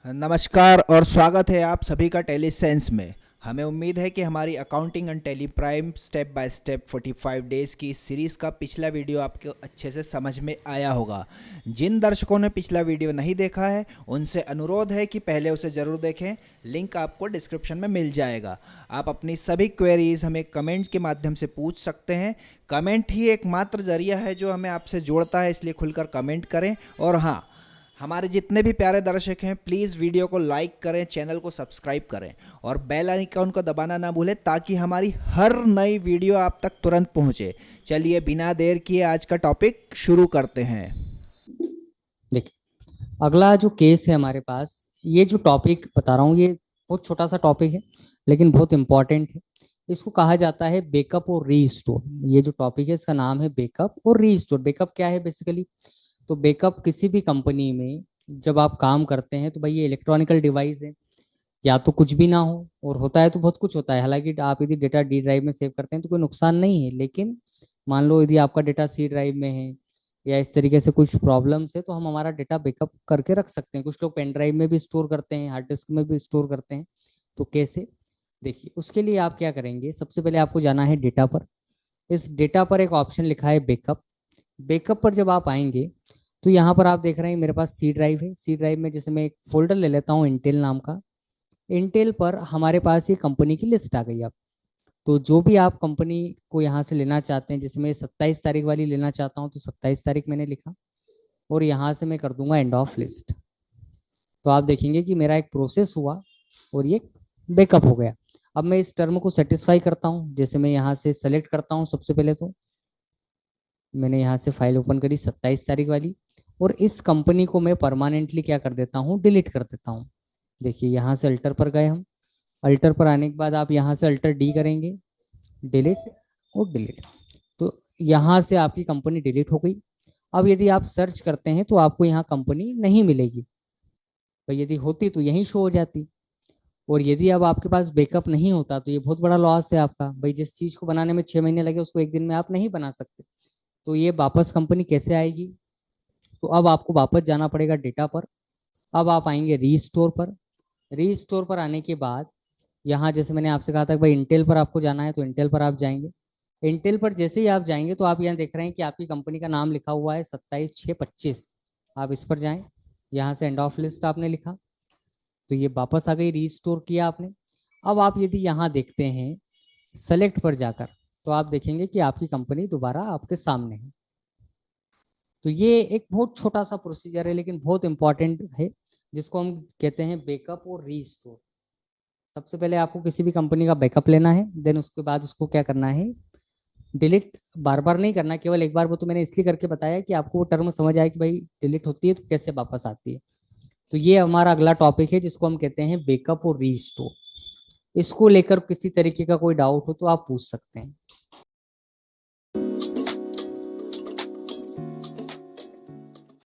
नमस्कार और स्वागत है आप सभी का टेलीसेंस में। हमें उम्मीद है कि हमारी accounting and Tally Prime step by step 45 days की इस सीरीज़ का पिछला वीडियो आपको अच्छे से समझ में आया होगा। जिन दर्शकों ने पिछला वीडियो नहीं देखा है उनसे अनुरोध है कि पहले उसे ज़रूर देखें। लिंक आपको डिस्क्रिप्शन में मिल जाएगा। आप अपनी सभी क्वेरीज हमें कमेंट के माध्यम से पूछ सकते हैं। कमेंट ही एकमात्र जरिया है जो हमें आपसे जोड़ता है, इसलिए खुलकर कमेंट करें। और हाँ, हमारे जितने भी प्यारे दर्शक हैं प्लीज़ वीडियो को लाइक करें, चैनल को सब्सक्राइब करें और बेल आइकन को दबाना ना भूलें ताकि हमारी हर नई वीडियो आप तक तुरंत पहुंचे। चलिए बिना देर किए आज का टॉपिक शुरू करते हैं। देखिए, अगला जो केस है हमारे पास, ये जो टॉपिक बता रहा हूँ ये बहुत छोटा सा टॉपिक है लेकिन बहुत इंपॉर्टेंट है। इसको कहा जाता है बेकअप और रीस्टोर। ये जो टॉपिक है इसका नाम है बेकअप और रीस्टोर। बेकअप क्या है बेसिकली? तो बेकअप किसी भी कंपनी में जब आप काम करते हैं तो भाई ये इलेक्ट्रॉनिकल डिवाइस है, या तो कुछ भी ना हो और होता है तो बहुत कुछ होता है। हालांकि आप यदि डेटा डी ड्राइव में सेव करते हैं तो कोई नुकसान नहीं है, लेकिन मान लो यदि आपका डेटा सी ड्राइव में है या इस तरीके से कुछ प्रॉब्लम्स है तो हम हमारा डेटा बैकअप करके रख सकते हैं। कुछ लोग पेन ड्राइव में भी स्टोर करते हैं, हार्ड डिस्क में भी स्टोर करते हैं। तो कैसे? देखिए, उसके लिए आप क्या करेंगे, सबसे पहले आपको जाना है डेटा पर। इस डेटा पर एक ऑप्शन लिखा है बैकअप। बैकअप पर जब आप आएंगे तो यहाँ पर आप देख रहे हैं मेरे पास सी ड्राइव है। सी ड्राइव में जैसे मैं एक फोल्डर ले लेता हूँ इंटेल नाम का। इंटेल पर हमारे पास ये कंपनी की लिस्ट आ गई। अब तो जो भी आप कंपनी को यहाँ से लेना चाहते हैं, जैसे मैं 27 तारीख वाली लेना चाहता हूँ तो 27 तारीख मैंने लिखा और यहाँ से मैं कर दूंगा एंड ऑफ लिस्ट। तो आप देखेंगे कि मेरा एक प्रोसेस हुआ और ये बैकअप हो गया। अब मैं इस टर्म को सेटिस्फाई करता हूँ। जैसे मैं यहाँ से सेलेक्ट करता हूँ, सबसे पहले तो मैंने यहाँ से फाइल ओपन करी 27 तारीख वाली और इस कंपनी को मैं परमानेंटली क्या कर देता हूँ, डिलीट कर देता हूँ। देखिए, यहाँ से अल्टर पर गए हम। अल्टर पर आने के बाद आप यहाँ से अल्टर डी करेंगे, डिलीट और डिलीट। तो यहाँ से आपकी कंपनी डिलीट हो गई। अब यदि आप सर्च करते हैं तो आपको यहाँ कंपनी नहीं मिलेगी। भाई यदि होती तो यहीं शो हो जाती। और यदि अब आपके पास बैकअप नहीं होता तो ये बहुत बड़ा लॉस है आपका। भाई जिस चीज को बनाने में 6 महीने लगे उसको एक दिन में आप नहीं बना सकते। तो ये वापस कंपनी कैसे आएगी? तो अब आपको वापस जाना पड़ेगा डेटा पर। अब आप आएंगे रीस्टोर पर। रीस्टोर पर आने के बाद यहाँ जैसे मैंने आपसे कहा था कि भाई इंटेल पर आपको जाना है तो इंटेल पर आप जाएंगे। इंटेल पर जैसे ही आप जाएंगे तो आप यहाँ देख रहे हैं कि आपकी कंपनी का नाम लिखा हुआ है 27/6/25। आप इस पर जाएं। यहाँ से एंड ऑफ लिस्ट आपने लिखा तो ये वापस आ गई, रीस्टोर किया आपने। अब आप यदि यहाँ देखते हैं सेलेक्ट पर जाकर तो आप देखेंगे कि आपकी कंपनी दोबारा आपके सामने है। तो ये एक बहुत छोटा सा प्रोसीजर है लेकिन बहुत इंपॉर्टेंट है, जिसको हम कहते हैं बैकअप और रीस्टोर। सबसे पहले आपको किसी भी कंपनी का बैकअप लेना है, देन उसके बाद उसको क्या करना है, डिलीट बार बार नहीं करना, केवल एक बार। वो तो मैंने इसलिए करके बताया कि आपको वो टर्म समझ आए कि भाई डिलीट होती है तो कैसे वापस आती है। तो ये हमारा अगला टॉपिक है जिसको हम कहते हैं बैकअप और रीस्टोर। इसको लेकर किसी तरीके का कोई डाउट हो तो आप पूछ सकते हैं।